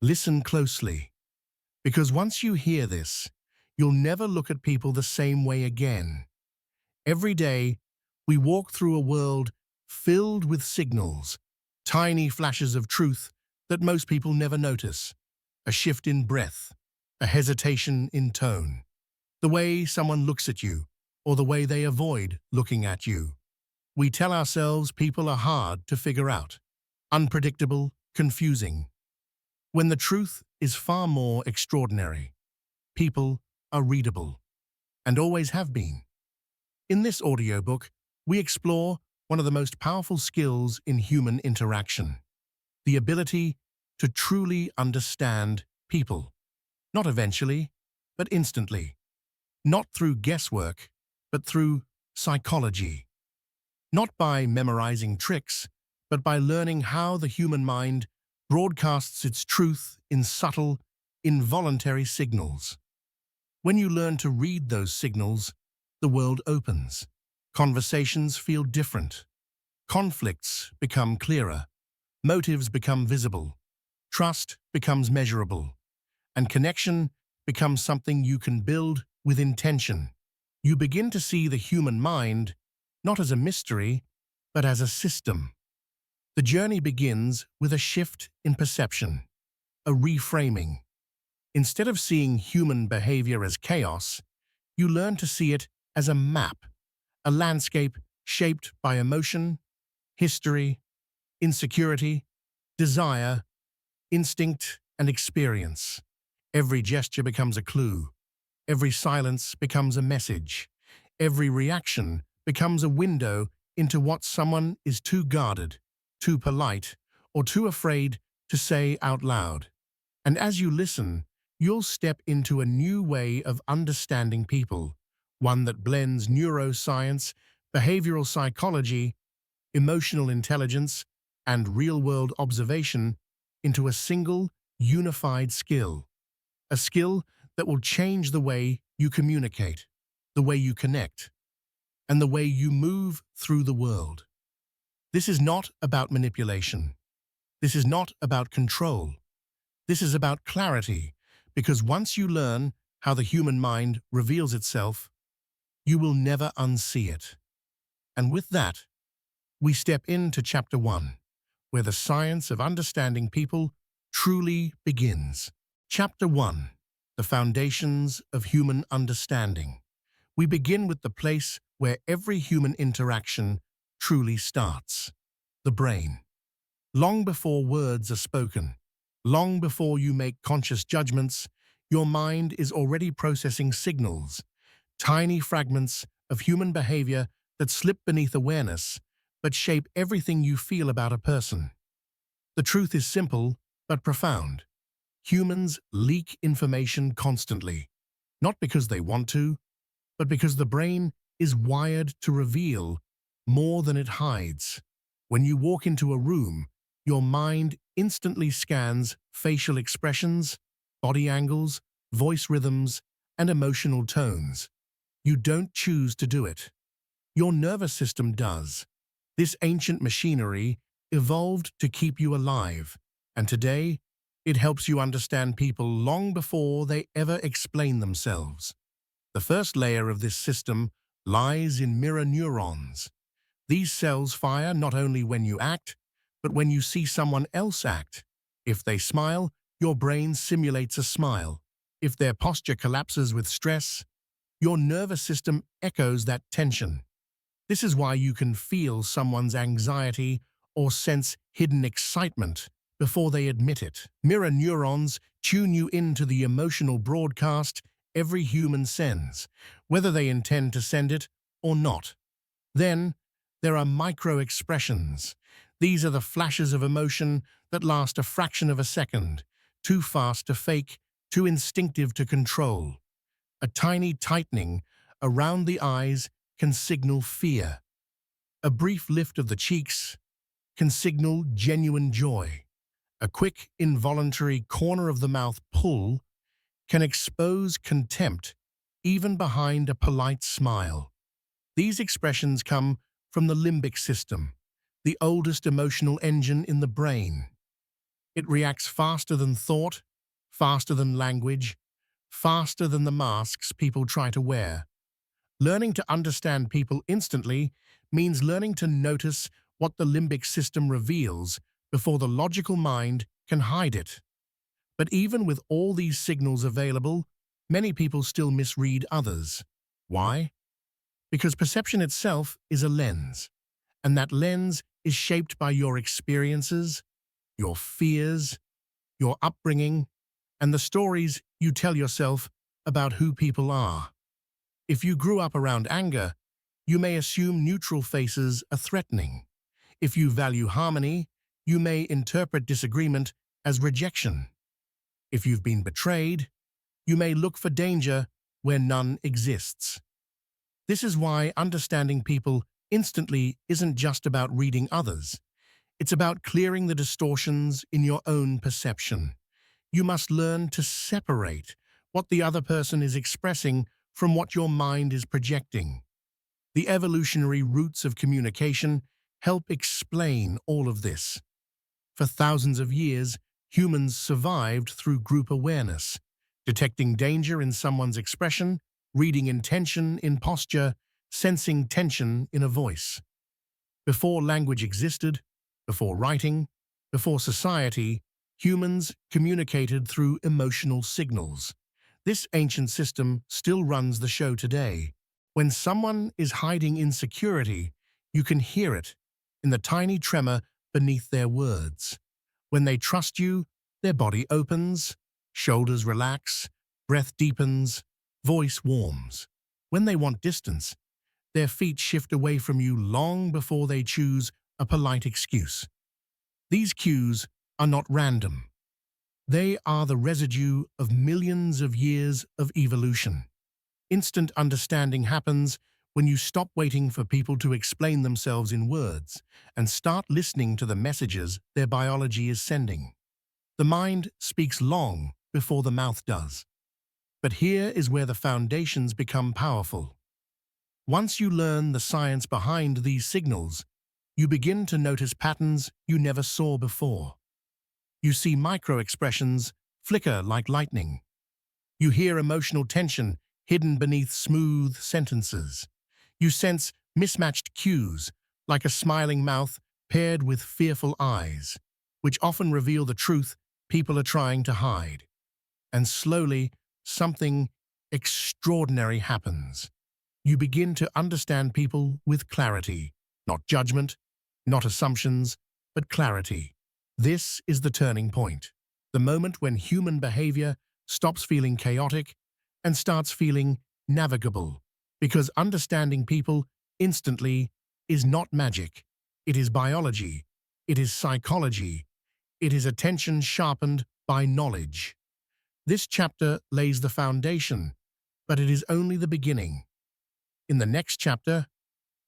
Listen closely, because once you hear this, you'll never look at people the same way again. Every day, we walk through a world filled with signals, tiny flashes of truth that most people never notice. A shift in breath, a hesitation in tone, the way someone looks at you, or the way they avoid looking at you. We tell ourselves people are hard to figure out, unpredictable, confusing, when the truth is far more extraordinary. People are readable, and always have been. In this audiobook, we explore one of the most powerful skills in human interaction, the ability to truly understand people. Not eventually, but instantly. Not through guesswork, but through psychology. Not by memorizing tricks, but by learning how the human mind broadcasts its truth in subtle, involuntary signals. When you learn to read those signals, the world opens. Conversations feel different. Conflicts become clearer. Motives become visible. Trust becomes measurable. And connection becomes something you can build with intention. You begin to see the human mind not as a mystery, but as a system. The journey begins with a shift in perception, a reframing. Instead of seeing human behavior as chaos, you learn to see it as a map, a landscape shaped by emotion, history, insecurity, desire, instinct, and experience. Every gesture becomes a clue. Every silence becomes a message. Every reaction becomes a window into what someone is too guarded, too polite, or too afraid to say out loud. And as you listen, you'll step into a new way of understanding people, one that blends neuroscience, behavioral psychology, emotional intelligence, and real-world observation into a single, unified skill. A skill that will change the way you communicate, the way you connect, and the way you move through the world. This is not about manipulation. This is not about control. This is about clarity, because once you learn how the human mind reveals itself, you will never unsee it. And with that, we step into Chapter 1, where the science of understanding people truly begins. Chapter 1, the foundations of human understanding. We begin with the place where every human interaction truly starts, the brain. Long before words are spoken, long before you make conscious judgments, your mind is already processing signals, tiny fragments of human behavior that slip beneath awareness but shape everything you feel about a person. The truth is simple but profound. Humans leak information constantly, not because they want to, but because the brain is wired to reveal more than it hides. When you walk into a room, your mind instantly scans facial expressions, body angles, voice rhythms, and emotional tones. You don't choose to do it. Your nervous system does. This ancient machinery evolved to keep you alive, and today it helps you understand people long before they ever explain themselves. The first layer of this system lies in mirror neurons. These cells fire not only when you act, but when you see someone else act. If they smile, your brain simulates a smile. If their posture collapses with stress, your nervous system echoes that tension. This is why you can feel someone's anxiety or sense hidden excitement before they admit it. Mirror neurons tune you into the emotional broadcast every human sends, whether they intend to send it or not. Then, there are micro-expressions. These are the flashes of emotion that last a fraction of a second, too fast to fake, too instinctive to control. A tiny tightening around the eyes can signal fear. A brief lift of the cheeks can signal genuine joy. A quick, involuntary corner of the mouth pull can expose contempt even behind a polite smile. These expressions come from the limbic system, the oldest emotional engine in the brain. It reacts faster than thought, faster than language, faster than the masks people try to wear. Learning to understand people instantly means learning to notice what the limbic system reveals before the logical mind can hide it. But even with all these signals available, many people still misread others. Why? Because perception itself is a lens, and that lens is shaped by your experiences, your fears, your upbringing, and the stories you tell yourself about who people are. If you grew up around anger, you may assume neutral faces are threatening. If you value harmony, you may interpret disagreement as rejection. If you've been betrayed, you may look for danger where none exists. This is why understanding people instantly isn't just about reading others. It's about clearing the distortions in your own perception. You must learn to separate what the other person is expressing from what your mind is projecting. The evolutionary roots of communication help explain all of this. For thousands of years, humans survived through group awareness, detecting danger in someone's expression, reading intention in posture, sensing tension in a voice. Before language existed, before writing, before society, humans communicated through emotional signals. This ancient system still runs the show today. When someone is hiding insecurity, you can hear it in the tiny tremor beneath their words. When they trust you, their body opens, shoulders relax, breath deepens, voice warms. When they want distance, their feet shift away from you long before they choose a polite excuse. These cues are not random. They are the residue of millions of years of evolution. Instant understanding happens when you stop waiting for people to explain themselves in words and start listening to the messages their biology is sending. The mind speaks long before the mouth does. But here is where the foundations become powerful. Once you learn the science behind these signals, you begin to notice patterns you never saw before. You see micro-expressions flicker like lightning. You hear emotional tension hidden beneath smooth sentences. You sense mismatched cues, like a smiling mouth paired with fearful eyes, which often reveal the truth people are trying to hide. And slowly, something extraordinary happens. You begin to understand people with clarity, not judgment, not assumptions, but clarity. This is the turning point, the moment when human behavior stops feeling chaotic and starts feeling navigable, because understanding people instantly is not magic. It is biology. It is psychology. It is attention sharpened by knowledge. This chapter lays the foundation, but it is only the beginning. In the next chapter,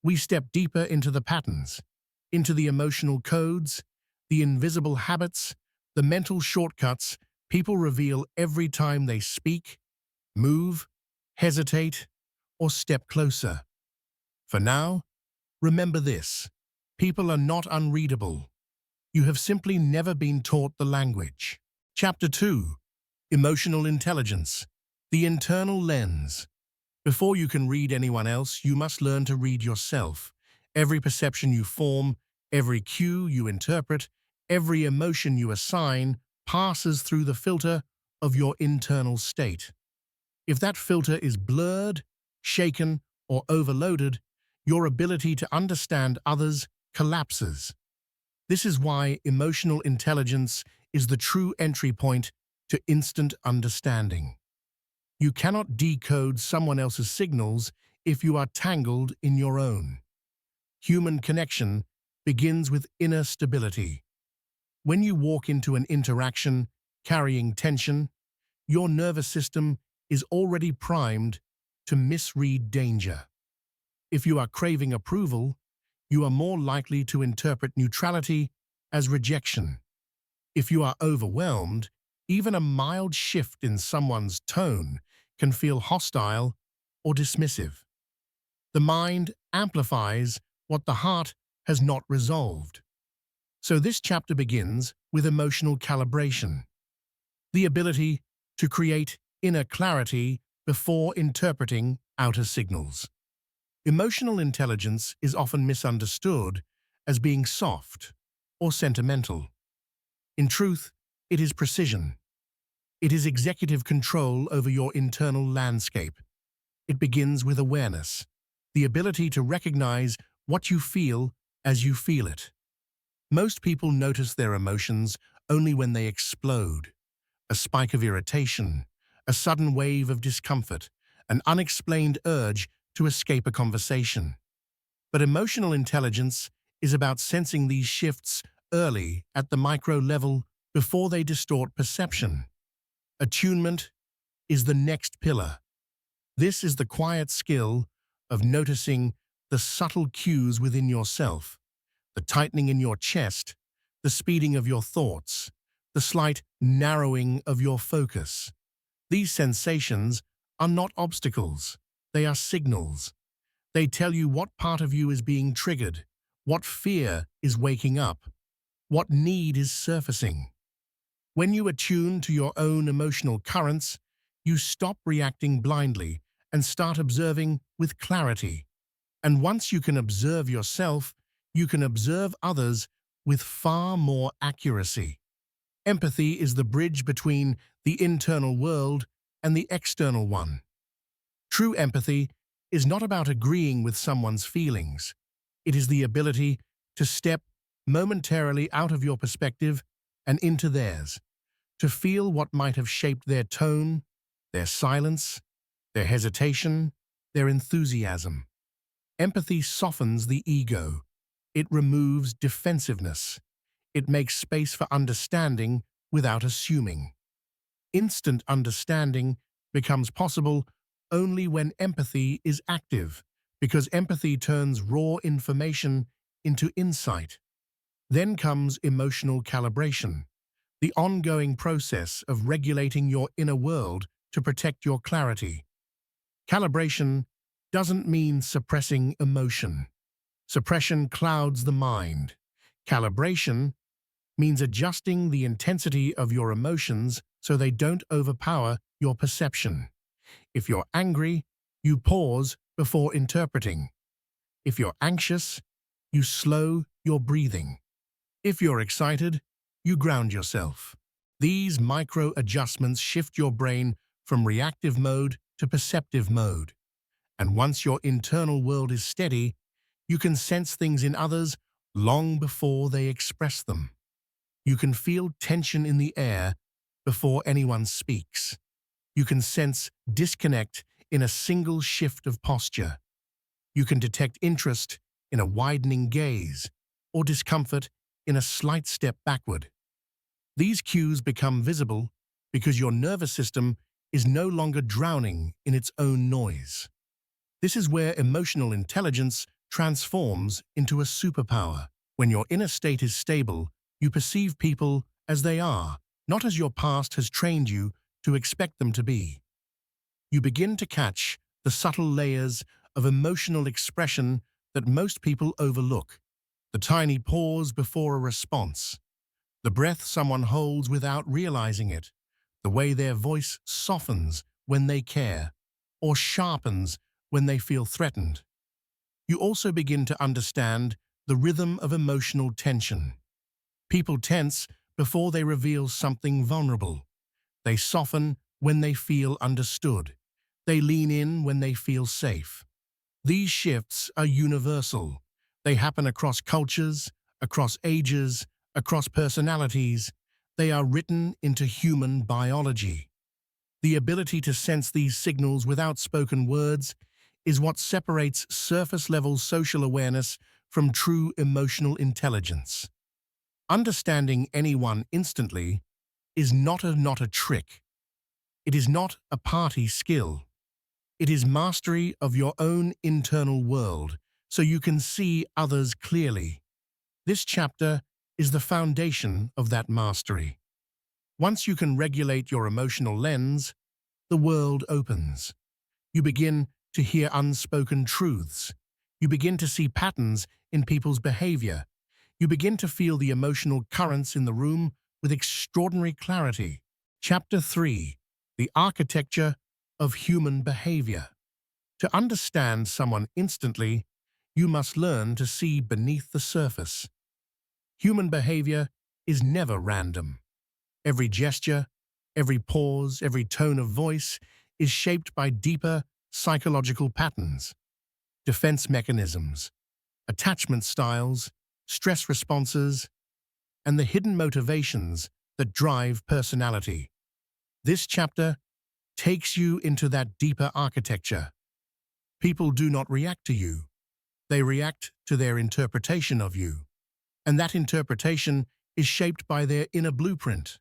we step deeper into the patterns, into the emotional codes, the invisible habits, the mental shortcuts people reveal every time they speak, move, hesitate, or step closer. For now, remember this: people are not unreadable. You have simply never been taught the language. Chapter 2: Emotional Intelligence, the Internal Lens. Before you can read anyone else, you must learn to read yourself. Every perception you form, every cue you interpret, every emotion you assign passes through the filter of your internal state. If that filter is blurred, shaken, or overloaded, your ability to understand others collapses. This is why emotional intelligence is the true entry point to instant understanding. You cannot decode someone else's signals if you are tangled in your own. Human connection begins with inner stability. When you walk into an interaction carrying tension, your nervous system is already primed to misread danger. If you are craving approval, you are more likely to interpret neutrality as rejection. If you are overwhelmed, even a mild shift in someone's tone can feel hostile or dismissive. The mind amplifies what the heart has not resolved. So this chapter begins with emotional calibration, the ability to create inner clarity before interpreting outer signals. Emotional intelligence is often misunderstood as being soft or sentimental. In truth, it is precision. It is executive control over your internal landscape. It begins with awareness, the ability to recognize what you feel as you feel it. Most people notice their emotions only when they explode. A spike of irritation, a sudden wave of discomfort, an unexplained urge to escape a conversation. But emotional intelligence is about sensing these shifts early at the micro level before they distort perception. Attunement is the next pillar. This is the quiet skill of noticing the subtle cues within yourself, the tightening in your chest, the speeding of your thoughts, the slight narrowing of your focus. These sensations are not obstacles, they are signals. They tell you what part of you is being triggered, what fear is waking up, what need is surfacing. When you attune to your own emotional currents, you stop reacting blindly and start observing with clarity. And once you can observe yourself, you can observe others with far more accuracy. Empathy is the bridge between the internal world and the external one. True empathy is not about agreeing with someone's feelings. It is the ability to step momentarily out of your perspective and into theirs, to feel what might have shaped their tone, their silence, their hesitation, their enthusiasm. Empathy softens the ego. It removes defensiveness. It makes space for understanding without assuming. Instant understanding becomes possible only when empathy is active, because empathy turns raw information into insight. Then comes emotional calibration, the ongoing process of regulating your inner world to protect your clarity. Calibration doesn't mean suppressing emotion. Suppression clouds the mind. Calibration means adjusting the intensity of your emotions so they don't overpower your perception. If you're angry, you pause before interpreting. If you're anxious, you slow your breathing. If you're excited, you ground yourself. These micro adjustments shift your brain from reactive mode to perceptive mode. And once your internal world is steady, you can sense things in others long before they express them. You can feel tension in the air before anyone speaks. You can sense disconnect in a single shift of posture. You can detect interest in a widening gaze or discomfort in a slight step backward. These cues become visible because your nervous system is no longer drowning in its own noise. This is where emotional intelligence transforms into a superpower. When your inner state is stable, you perceive people as they are, not as your past has trained you to expect them to be. You begin to catch the subtle layers of emotional expression that most people overlook. The tiny pause before a response, the breath someone holds without realizing it, the way their voice softens when they care, or sharpens when they feel threatened. You also begin to understand the rhythm of emotional tension. People tense before they reveal something vulnerable. They soften when they feel understood. They lean in when they feel safe. These shifts are universal. They happen across cultures, across ages, across personalities. They are written into human biology. The ability to sense these signals without spoken words is what separates surface-level social awareness from true emotional intelligence. Understanding anyone instantly is not a trick. It is not a party skill. It is mastery of your own internal world, so you can see others clearly. This chapter is the foundation of that mastery. Once you can regulate your emotional lens, the world opens. You begin to hear unspoken truths. You begin to see patterns in people's behavior. You begin to feel the emotional currents in the room with extraordinary clarity. Chapter 3. The Architecture of Human Behavior. To understand someone instantly, you must learn to see beneath the surface. Human behavior is never random. Every gesture, every pause, every tone of voice is shaped by deeper psychological patterns, defense mechanisms, attachment styles, stress responses, and the hidden motivations that drive personality. This chapter takes you into that deeper architecture. People do not react to you. They react to their interpretation of you. And that interpretation is shaped by their inner blueprint,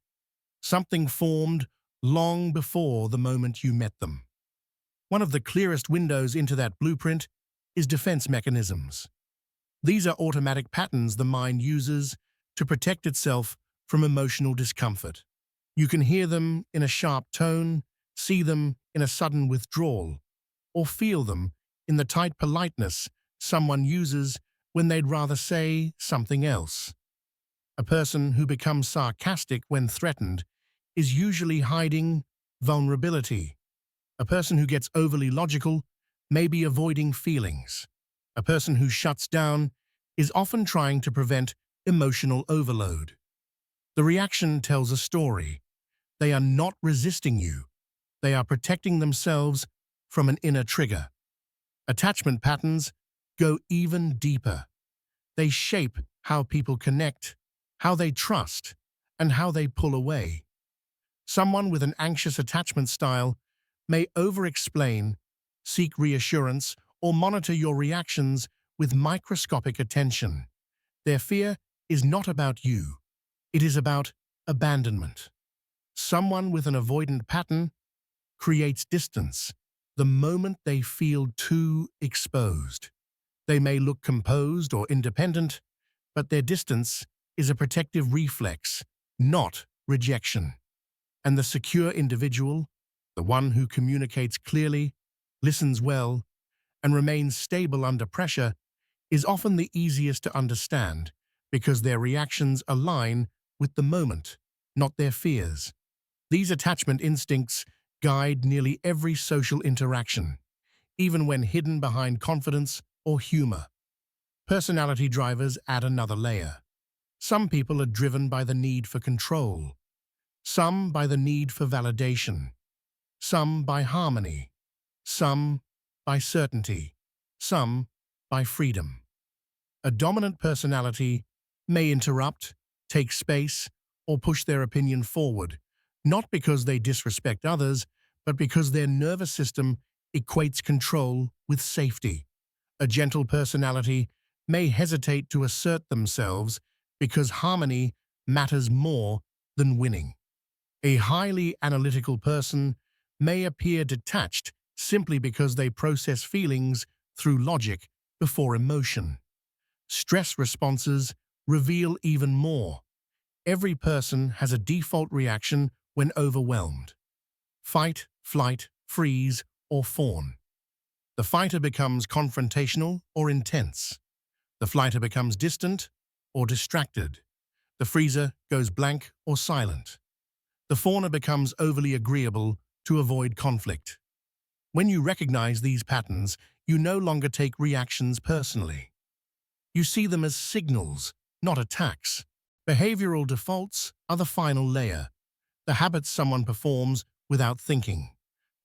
something formed long before the moment you met them. One of the clearest windows into that blueprint is defense mechanisms. These are automatic patterns the mind uses to protect itself from emotional discomfort. You can hear them in a sharp tone, see them in a sudden withdrawal, or feel them in the tight politeness someone uses when they'd rather say something else. A person who becomes sarcastic when threatened is usually hiding vulnerability. A person who gets overly logical may be avoiding feelings. A person who shuts down is often trying to prevent emotional overload. The reaction tells a story. They are not resisting you. They are protecting themselves from an inner trigger. Attachment patterns go even deeper. They shape how people connect, how they trust, and how they pull away. Someone with an anxious attachment style may over-explain, seek reassurance, or monitor your reactions with microscopic attention. Their fear is not about you. It is about abandonment. Someone with an avoidant pattern creates distance the moment they feel too exposed. They may look composed or independent, but their distance is a protective reflex, not rejection. And the secure individual, the one who communicates clearly, listens well, and remains stable under pressure, is often the easiest to understand because their reactions align with the moment, not their fears. These attachment instincts guide nearly every social interaction, even when hidden behind confidence or humor. Personality drivers add another layer. Some people are driven by the need for control, some by the need for validation, some by harmony, some by certainty, some by freedom. A dominant personality may interrupt, take space, or push their opinion forward, not because they disrespect others, but because their nervous system equates control with safety. A gentle personality may hesitate to assert themselves because harmony matters more than winning. A highly analytical person may appear detached simply because they process feelings through logic before emotion. Stress responses reveal even more. Every person has a default reaction when overwhelmed: fight, flight, freeze, or fawn. The fighter becomes confrontational or intense. The flighter becomes distant or distracted. The freezer goes blank or silent. The fawner becomes overly agreeable to avoid conflict. When you recognize these patterns, you no longer take reactions personally. You see them as signals, not attacks. Behavioral defaults are the final layer, the habits someone performs without thinking,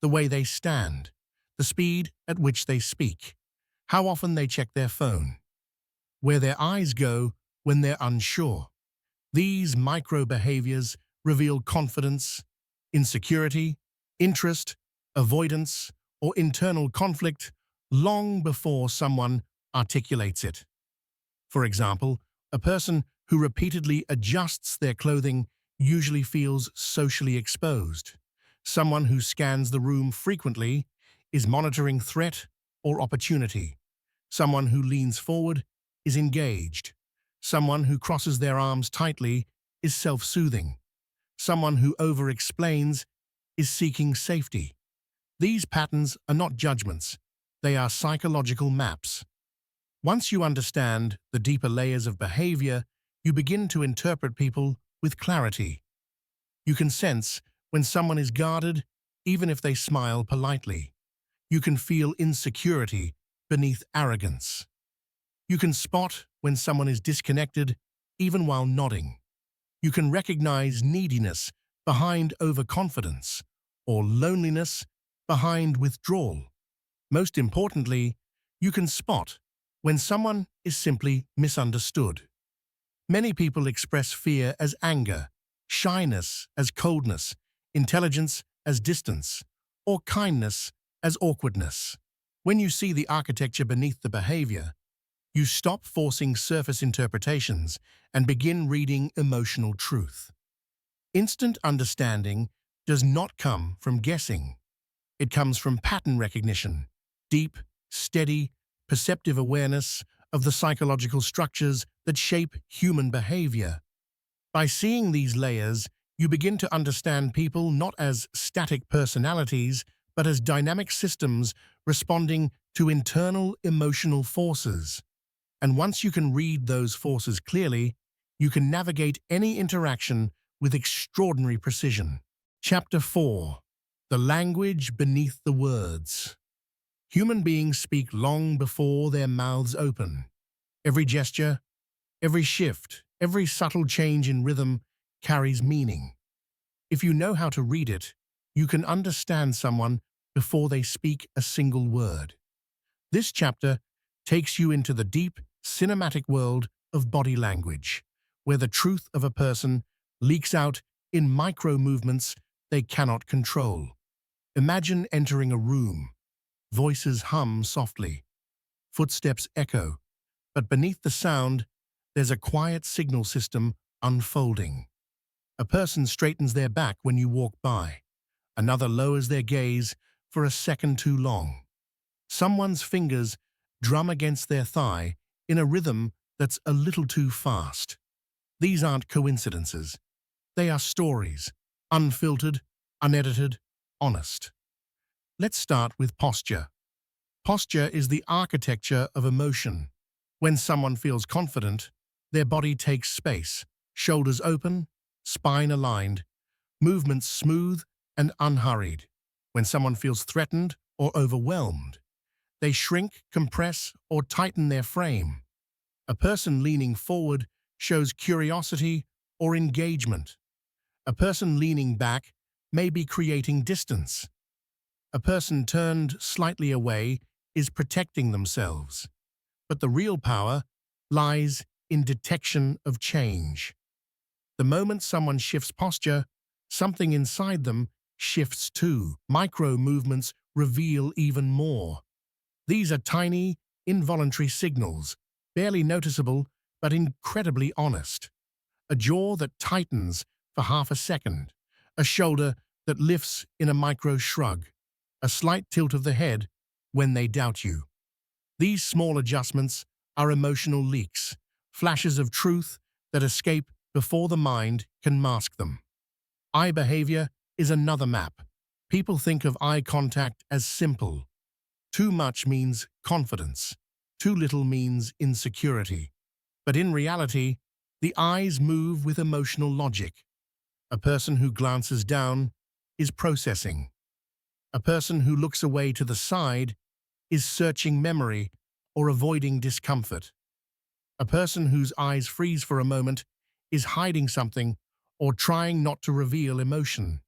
the way they stand, the speed at which they speak, how often they check their phone, where their eyes go when they're unsure. These micro-behaviors reveal confidence, insecurity, interest, avoidance, or internal conflict long before someone articulates it. For example, a person who repeatedly adjusts their clothing usually feels socially exposed. Someone who scans the room frequently is monitoring threat or opportunity. Someone who leans forward is engaged. Someone who crosses their arms tightly is self-soothing. Someone who over-explains is seeking safety. These patterns are not judgments, they are psychological maps. Once you understand the deeper layers of behavior, you begin to interpret people with clarity. You can sense when someone is guarded, even if they smile politely. You can feel insecurity beneath arrogance. You can spot when someone is disconnected, even while nodding. You can recognize neediness behind overconfidence or loneliness behind withdrawal. Most importantly, you can spot when someone is simply misunderstood. Many people express fear as anger, shyness as coldness, intelligence as distance, or kindness as awkwardness. When you see the architecture beneath the behavior, you stop forcing surface interpretations and begin reading emotional truth. Instant understanding does not come from guessing. It comes from pattern recognition, deep, steady, perceptive awareness of the psychological structures that shape human behavior. By seeing these layers, you begin to understand people not as static personalities, but as dynamic systems responding to internal emotional forces. And once you can read those forces clearly, you can navigate any interaction with extraordinary precision. Chapter 4. The Language Beneath the Words. Human beings speak long before their mouths open. Every gesture, every shift, every subtle change in rhythm carries meaning. If you know how to read it, you can understand someone before they speak a single word. This chapter takes you into the deep, cinematic world of body language, where the truth of a person leaks out in micro-movements they cannot control. Imagine entering a room. Voices hum softly. Footsteps echo. But beneath the sound, there's a quiet signal system unfolding. A person straightens their back when you walk by. Another lowers their gaze for a second too long. Someone's fingers drum against their thigh in a rhythm that's a little too fast. These aren't coincidences. They are stories, unfiltered, unedited, honest. Let's start with posture. Posture is the architecture of emotion. When someone feels confident, their body takes space, shoulders open, spine aligned, movements smooth and unhurried. When someone feels threatened or overwhelmed, they shrink, compress, or tighten their frame. A person leaning forward shows curiosity or engagement. A person leaning back may be creating distance. A person turned slightly away is protecting themselves. But the real power lies in detection of change. The moment someone shifts posture, something inside them shifts too. Micro movements reveal even more. These are tiny, involuntary signals, barely noticeable but incredibly honest. A jaw that tightens for half a second, a shoulder that lifts in a micro shrug, a slight tilt of the head when they doubt you. These small adjustments are emotional leaks, flashes of truth that escape before the mind can mask them. Eye behavior is another map. People think of eye contact as simple. Too much means confidence. Too little means insecurity. But in reality, the eyes move with emotional logic. A person who glances down is processing. A person who looks away to the side is searching memory or avoiding discomfort. A person whose eyes freeze for a moment is hiding something or trying not to reveal emotion.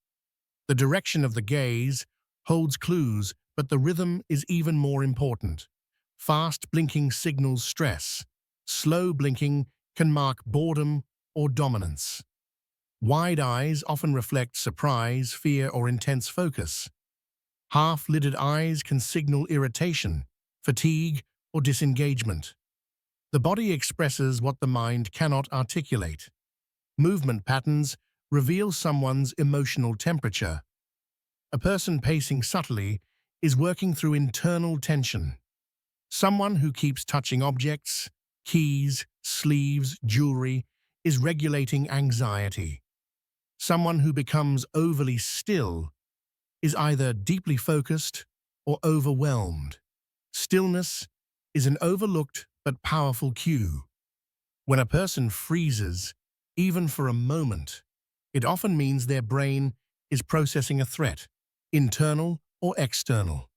The direction of the gaze holds clues, but the rhythm is even more important. Fast blinking signals stress. Slow blinking can mark boredom or dominance. Wide eyes often reflect surprise, fear, or intense focus. Half-lidded eyes can signal irritation, fatigue, or disengagement. The body expresses what the mind cannot articulate. Movement patterns reveal someone's emotional temperature. A person pacing subtly is working through internal tension. Someone who keeps touching objects, keys, sleeves, jewelry, is regulating anxiety. Someone who becomes overly still is either deeply focused or overwhelmed. Stillness is an overlooked but powerful cue. When a person freezes, even for a moment, it often means their brain is processing a threat, internal or external.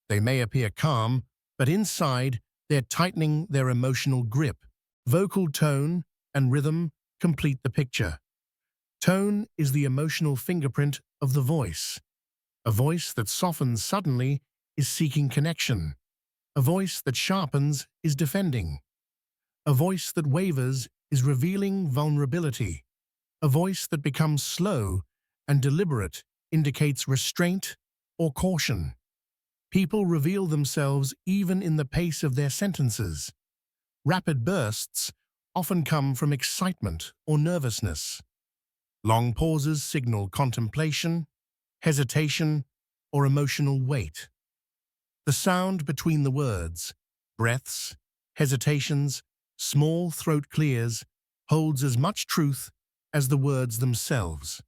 They may appear calm, but inside, they're tightening their emotional grip. Vocal tone and rhythm complete the picture. Tone is the emotional fingerprint of the voice. A voice that softens suddenly is seeking connection. A voice that sharpens is defending. A voice that wavers is revealing vulnerability. A voice that becomes slow and deliberate indicates restraint or caution. People reveal themselves even in the pace of their sentences. Rapid bursts often come from excitement or nervousness. Long pauses signal contemplation, hesitation, or emotional weight. The sound between the words, breaths, hesitations, small throat clears, holds as much truth as the words themselves.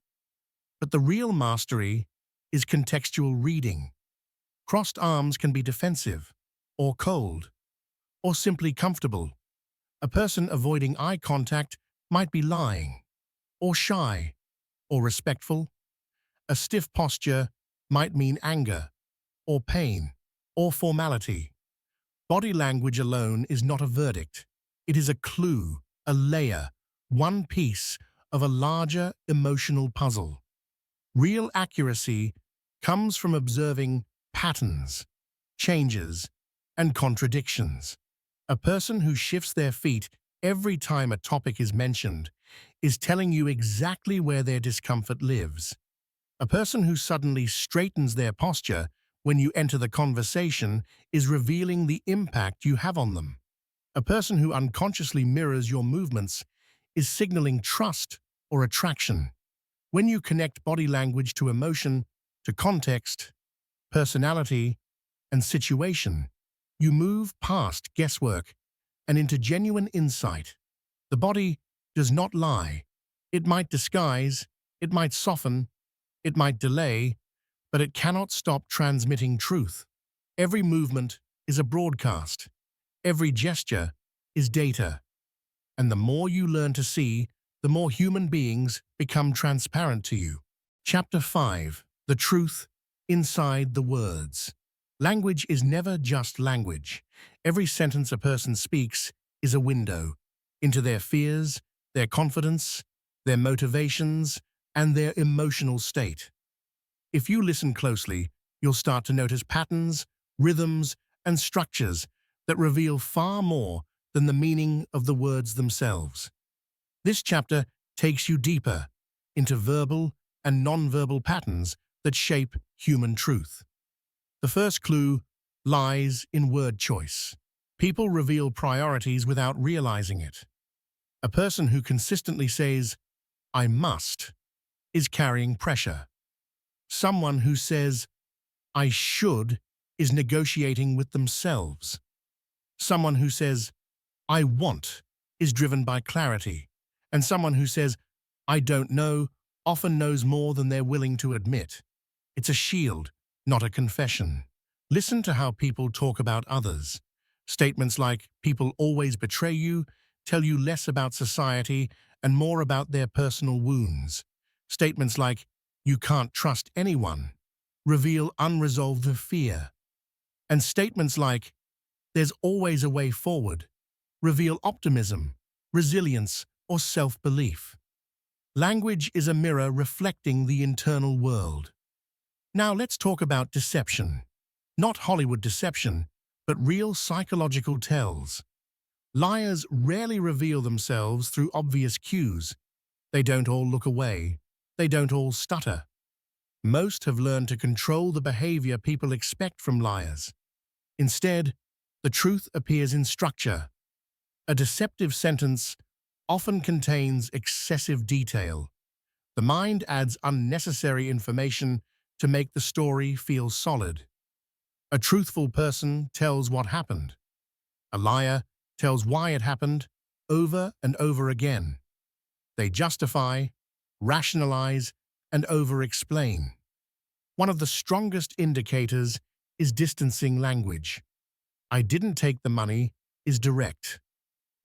But the real mastery is contextual reading. Crossed arms can be defensive, or cold, or simply comfortable. A person avoiding eye contact might be lying, or shy, or respectful. A stiff posture might mean anger, or pain, or formality. Body language alone is not a verdict. It is a clue, a layer, one piece of a larger emotional puzzle. Real accuracy comes from observing patterns, changes, and contradictions. A person who shifts their feet every time a topic is mentioned is telling you exactly where their discomfort lives. A person who suddenly straightens their posture when you enter the conversation is revealing the impact you have on them. A person who unconsciously mirrors your movements is signaling trust or attraction. When you connect body language to emotion, to context, personality, and situation, you move past guesswork and into genuine insight. The body does not lie. It might disguise, it might soften, it might delay, but it cannot stop transmitting truth. Every movement is a broadcast. Every gesture is data. And the more you learn to see, the more human beings become transparent to you. Chapter 5. The Truth Inside the Words. Language is never just language. Every sentence a person speaks is a window into their fears, their confidence, their motivations, and their emotional state. If you listen closely, you'll start to notice patterns, rhythms, and structures that reveal far more than the meaning of the words themselves. This chapter takes you deeper into verbal and nonverbal patterns that shape human truth. The first clue lies in word choice. People reveal priorities without realizing it. A person who consistently says, "I must," is carrying pressure. Someone who says, "I should," is negotiating with themselves. Someone who says, "I want," is driven by clarity. And someone who says, "I don't know," often knows more than they're willing to admit. It's a shield, not a confession. Listen to how people talk about others. Statements like, "People always betray you," tell you less about society and more about their personal wounds. Statements like, "You can't trust anyone," reveal unresolved fear. And statements like, "There's always a way forward," reveal optimism, resilience, or self-belief. Language is a mirror reflecting the internal world. Now let's talk about deception. Not Hollywood deception, but real psychological tells. Liars rarely reveal themselves through obvious cues. They don't all look away. They don't all stutter. Most have learned to control the behavior people expect from liars. Instead, the truth appears in structure. A deceptive sentence often contains excessive detail. The mind adds unnecessary information to make the story feel solid. A truthful person tells what happened. A liar tells why it happened over and over again. They justify, rationalize, and over-explain. One of the strongest indicators is distancing language. "I didn't take the money," is direct.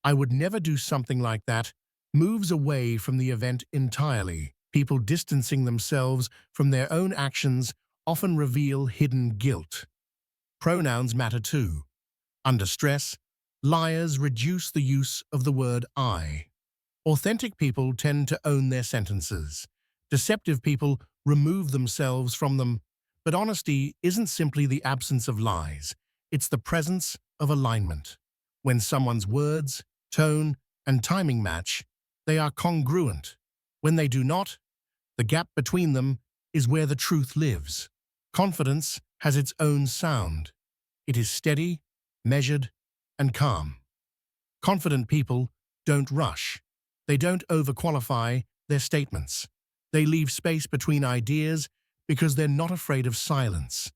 "I would never do something like that," moves away from the event entirely. People distancing themselves from their own actions often reveal hidden guilt. Pronouns matter too. Under stress, liars reduce the use of the word "I." Authentic people tend to own their sentences. Deceptive people remove themselves from them. But honesty isn't simply the absence of lies. It's the presence of alignment. When someone's words, tone, and timing match, they are congruent. When they do not, the gap between them is where the truth lives. Confidence has its own sound. It is steady, measured, and calm. Confident people don't rush. They don't overqualify their statements. They leave space between ideas because they're not afraid of silence.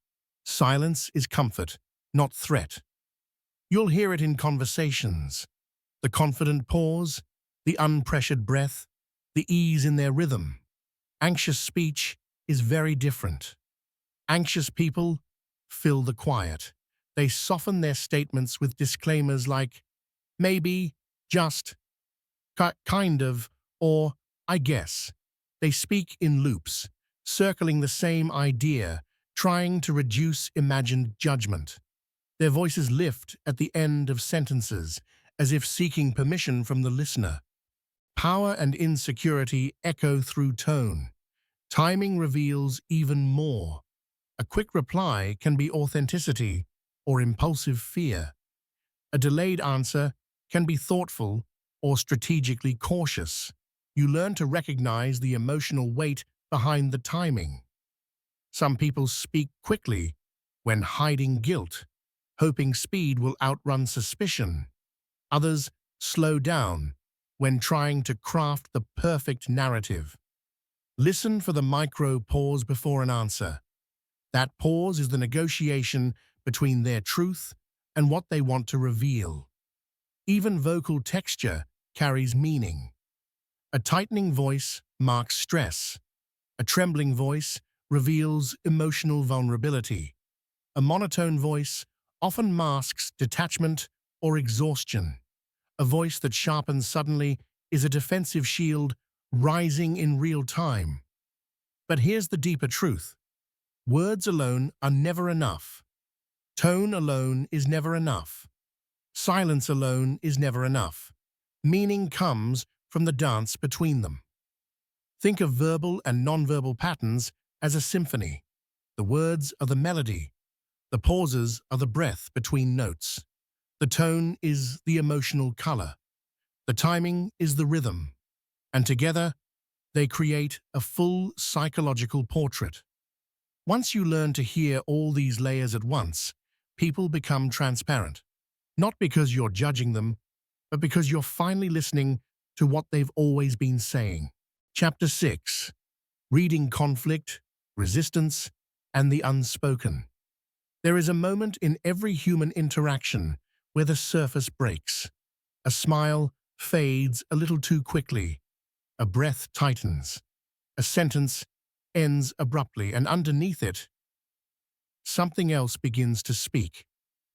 Silence is comfort, not threat. You'll hear it in conversations. The confident pause, the unpressured breath, the ease in their rhythm. Anxious speech is very different. Anxious people fill the quiet. They soften their statements with disclaimers like maybe, just, kind of, or I guess. They speak in loops, circling the same idea, trying to reduce imagined judgment. Their voices lift at the end of sentences, as if seeking permission from the listener. Power and insecurity echo through tone. Timing reveals even more. A quick reply can be authenticity or impulsive fear. A delayed answer can be thoughtful or strategically cautious. You learn to recognize the emotional weight behind the timing. Some people speak quickly when hiding guilt, hoping speed will outrun suspicion. Others slow down when trying to craft the perfect narrative. Listen for the micro pause before an answer. That pause is the negotiation between their truth and what they want to reveal. Even vocal texture carries meaning. A tightening voice marks stress. A trembling voice reveals emotional vulnerability. A monotone voice often masks detachment or exhaustion. A voice that sharpens suddenly is a defensive shield rising in real time. But here's the deeper truth. Words alone are never enough. Tone alone is never enough. Silence alone is never enough. Meaning comes from the dance between them. Think of verbal and nonverbal patterns as a symphony. The words are the melody. The pauses are the breath between notes. The tone is the emotional color. The timing is the rhythm. And together, they create a full psychological portrait. Once you learn to hear all these layers at once, people become transparent. Not because you're judging them, but because you're finally listening to what they've always been saying. Chapter 6. Reading conflict, resistance, and the unspoken. There is a moment in every human interaction where the surface breaks. A smile fades a little too quickly. A breath tightens. A sentence ends abruptly, and underneath it, something else begins to speak.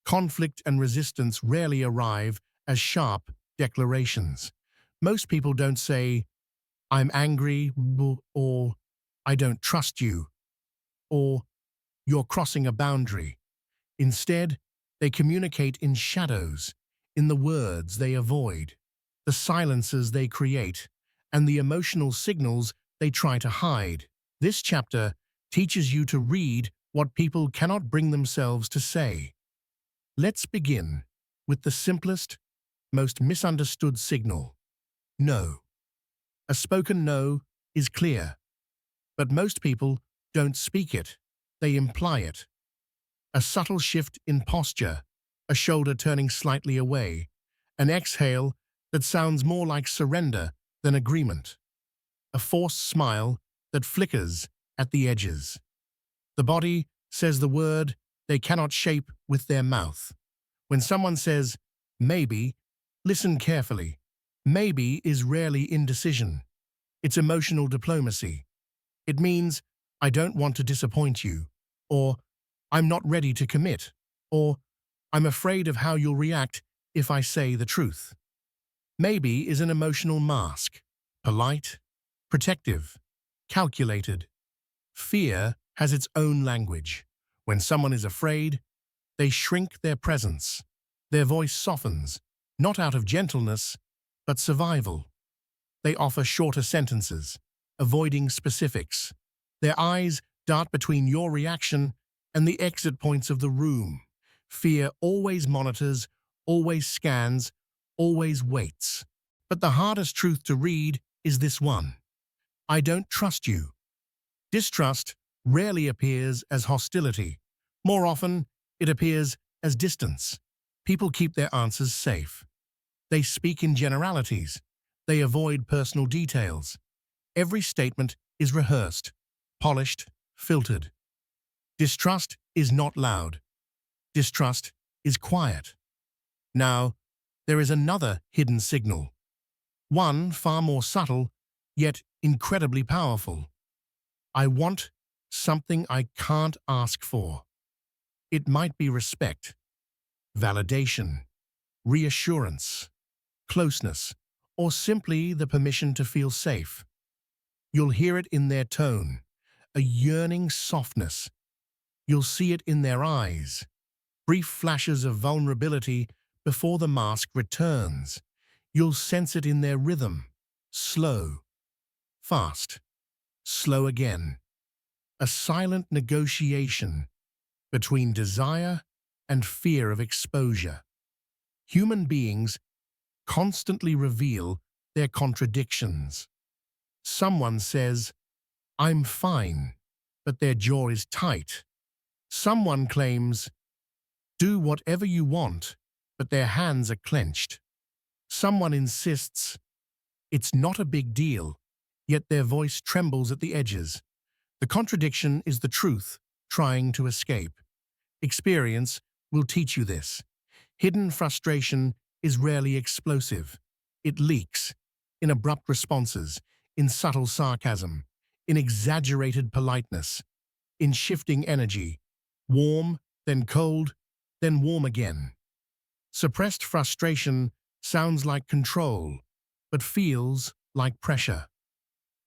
Conflict and resistance rarely arrive as sharp declarations. Most people don't say, "I'm angry," or "I don't trust you," or "You're crossing a boundary." Instead, they communicate in shadows, in the words they avoid, the silences they create, and the emotional signals they try to hide. This chapter teaches you to read what people cannot bring themselves to say. Let's begin with the simplest, most misunderstood signal: no. A spoken no is clear, but most people don't speak it, they imply it. A subtle shift in posture, a shoulder turning slightly away, an exhale that sounds more like surrender than agreement, a forced smile that flickers at the edges. The body says the word they cannot shape with their mouth. When someone says, "maybe," listen carefully. Maybe is rarely indecision. It's emotional diplomacy. It means, "I don't want to disappoint you," or "I'm not ready to commit," or "I'm afraid of how you'll react if I say the truth. Maybe is an emotional mask, polite, protective, calculated. Fear has its own language. When someone is afraid, they shrink their presence. Their voice softens, not out of gentleness, but survival. They offer shorter sentences, avoiding specifics. Their eyes dart between your reaction and the exit points of the room. Fear always monitors, always scans, always waits. But the hardest truth to read is this one: I don't trust you. Distrust rarely appears as hostility. More often, it appears as distance. People keep their answers safe. They speak in generalities. They avoid personal details. Every statement is rehearsed, polished, filtered. Distrust is not loud. Distrust is quiet. Now, there is another hidden signal. One far more subtle, yet incredibly powerful. I want something I can't ask for. It might be respect, validation, reassurance, closeness, or simply the permission to feel safe. You'll hear it in their tone, a yearning softness. You'll see it in their eyes, brief flashes of vulnerability before the mask returns. You'll sense it in their rhythm, slow, fast, slow again. A silent negotiation between desire and fear of exposure. Human beings constantly reveal their contradictions. Someone says, I'm fine, but their jaw is tight. Someone claims, do whatever you want, but their hands are clenched. Someone insists, it's not a big deal, yet their voice trembles at the edges. The contradiction is the truth trying to escape. Experience will teach you this. Hidden frustration is rarely explosive. It leaks in abrupt responses, in subtle sarcasm, in exaggerated politeness, in shifting energy, warm, then cold, then warm again. Suppressed frustration sounds like control, but feels like pressure.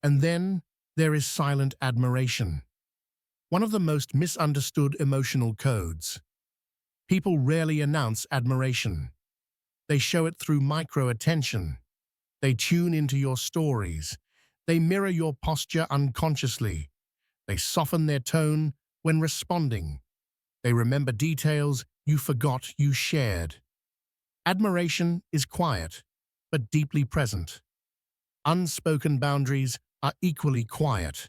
And then there is silent admiration, one of the most misunderstood emotional codes. People rarely announce admiration. They show it through micro-attention. They tune into your stories. They mirror your posture unconsciously. They soften their tone when responding. They remember details you forgot you shared. Admiration is quiet, but deeply present. Unspoken boundaries are equally quiet.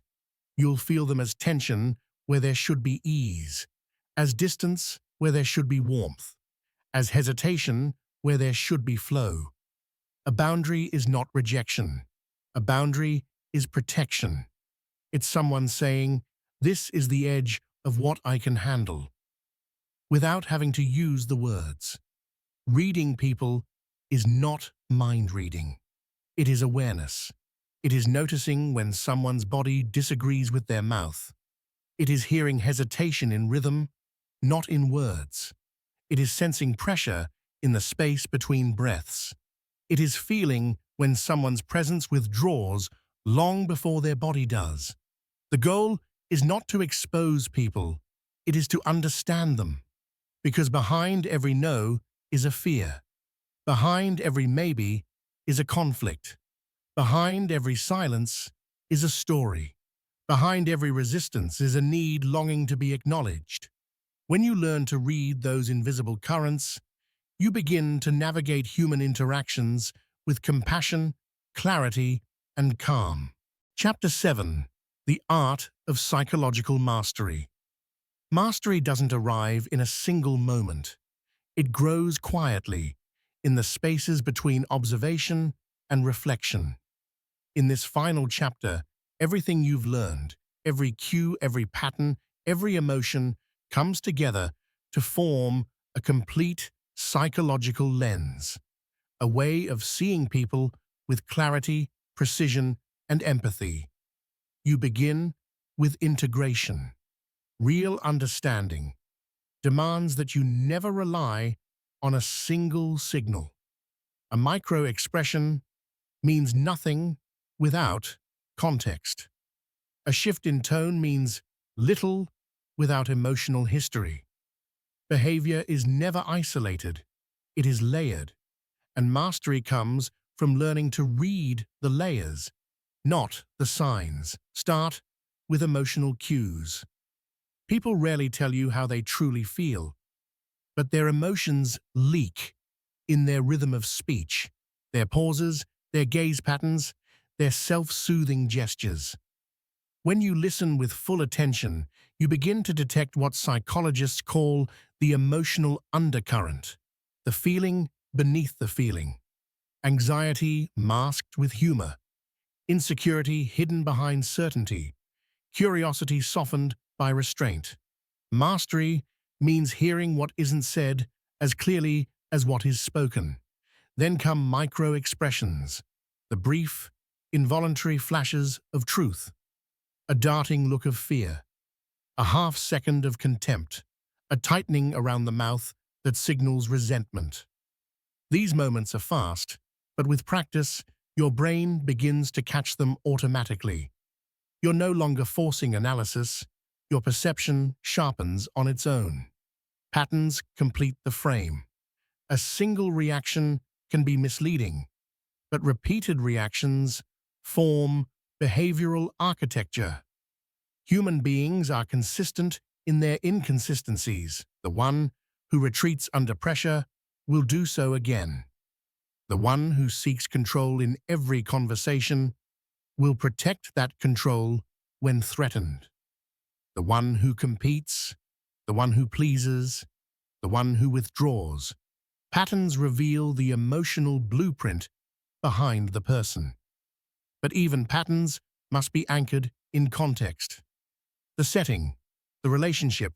You'll feel them as tension where there should be ease, as distance where there should be warmth, as hesitation where there should be flow. A boundary is not rejection. A boundary is protection. It's someone saying, this is the edge of what I can handle, without having to use the words. Reading people is not mind reading. It is awareness. It is noticing when someone's body disagrees with their mouth. It is hearing hesitation in rhythm, not in words. It is sensing pressure in the space between breaths. It is feeling when someone's presence withdraws long before their body does. The goal is not to expose people, it is to understand them. Because behind every no is a fear. Behind every maybe is a conflict. Behind every silence is a story. Behind every resistance is a need longing to be acknowledged. When you learn to read those invisible currents, you begin to navigate human interactions with compassion, clarity, and calm. Chapter 7: The Art of Psychological Mastery. Mastery doesn't arrive in a single moment. It grows quietly, in the spaces between observation and reflection. In this final chapter, everything you've learned, every cue, every pattern, every emotion comes together to form a complete psychological lens, a way of seeing people with clarity, precision, and empathy. You begin with integration. Real understanding demands that you never rely on a single signal. A micro-expression means nothing without context. A shift in tone means little without emotional history. Behavior is never isolated. It is layered, and mastery comes from learning to read the layers, not the signs. Start with emotional cues. People rarely tell you how they truly feel, but their emotions leak in their rhythm of speech, their pauses, their gaze patterns, their self-soothing gestures. When you listen with full attention, you begin to detect what psychologists call the emotional undercurrent, the feeling beneath the feeling. Anxiety masked with humor, insecurity hidden behind certainty, curiosity softened by restraint. Mastery means hearing what isn't said as clearly as what is spoken. Then come micro-expressions, the brief, involuntary flashes of truth, a darting look of fear, a half-second of contempt, a tightening around the mouth that signals resentment. These moments are fast, but with practice, your brain begins to catch them automatically. You're no longer forcing analysis, your perception sharpens on its own. Patterns complete the frame. A single reaction can be misleading, but repeated reactions form behavioral architecture. Human beings are consistent in their inconsistencies. The one who retreats under pressure will do so again. The one who seeks control in every conversation will protect that control when threatened. The one who competes, the one who pleases, the one who withdraws. Patterns reveal the emotional blueprint behind the person. But even patterns must be anchored in context. The setting, the relationship,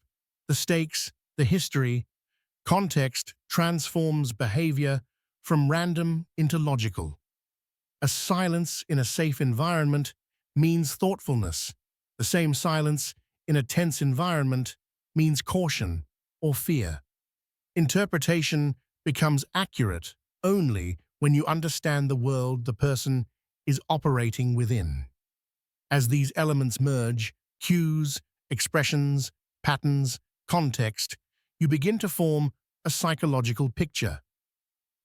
the stakes, the history. Context transforms behavior from random into logical. A silence in a safe environment means thoughtfulness. The same silence in a tense environment means caution or fear. Interpretation becomes accurate only when you understand the world the person is operating within. As these elements merge, cues, expressions, patterns, context, you begin to form a psychological picture.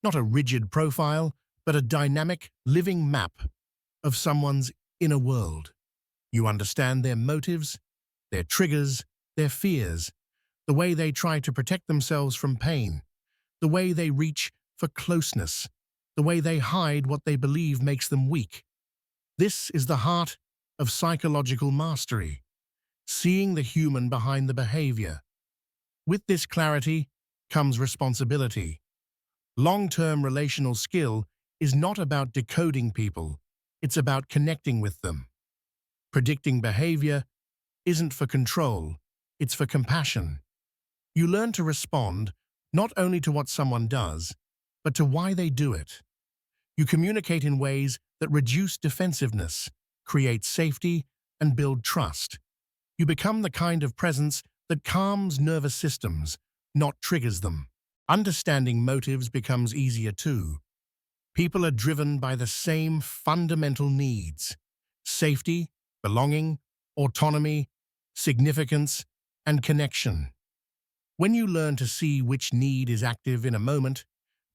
Not a rigid profile, but a dynamic, living map of someone's inner world. You understand their motives, their triggers, their fears, the way they try to protect themselves from pain, the way they reach for closeness, the way they hide what they believe makes them weak. This is the heart of psychological mastery, seeing the human behind the behavior. With this clarity comes responsibility. Long-term relational skill is not about decoding people, it's about connecting with them. Predicting behavior isn't for control, it's for compassion. You learn to respond not only to what someone does, but to why they do it. You communicate in ways that reduce defensiveness, create safety, and build trust. You become the kind of presence that calms nervous systems, not triggers them. Understanding motives becomes easier too. People are driven by the same fundamental needs: safety, belonging, autonomy, significance, and connection. When you learn to see which need is active in a moment,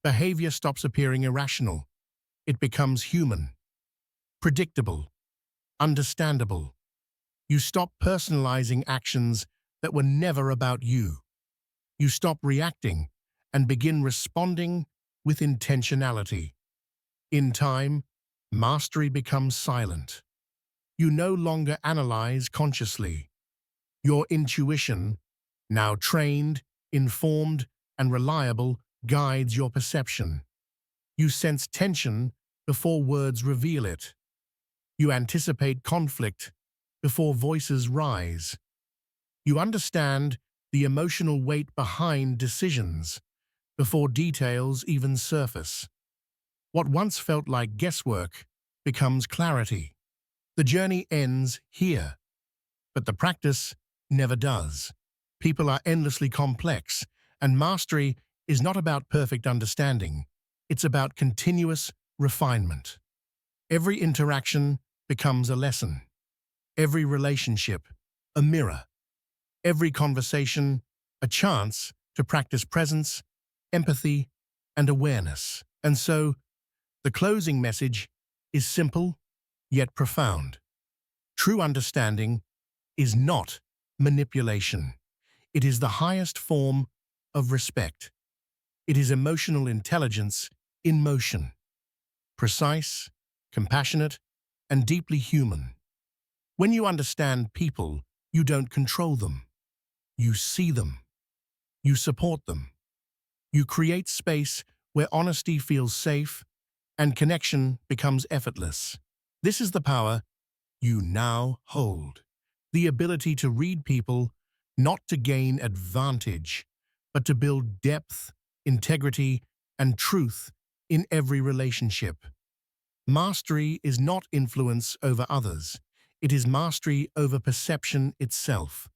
behavior stops appearing irrational. It becomes human, predictable, understandable. You stop personalizing actions that were never about you. You stop reacting and begin responding with intentionality. In time, mastery becomes silent. You no longer analyze consciously. Your intuition, now trained, informed, and reliable, guides your perception. You sense tension before words reveal it. You anticipate conflict before voices rise. You understand the emotional weight behind decisions before details even surface. What once felt like guesswork becomes clarity. The journey ends here, but the practice never does. People are endlessly complex, and mastery is not about perfect understanding. It's about continuous refinement. Every interaction becomes a lesson. Every relationship, a mirror. Every conversation, a chance to practice presence, empathy, and awareness. And so, the closing message is simple, yet profound. True understanding is not manipulation. It is the highest form of respect. It is emotional intelligence in motion, precise, compassionate, and deeply human. When you understand people, you don't control them. You see them. You support them. You create space where honesty feels safe and connection becomes effortless. This is the power you now hold. The ability to read people, not to gain advantage, but to build depth, integrity, and truth in every relationship. Mastery is not influence over others. It is mastery over perception itself.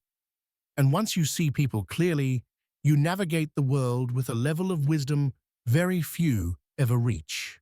And once you see people clearly, you navigate the world with a level of wisdom very few ever reach.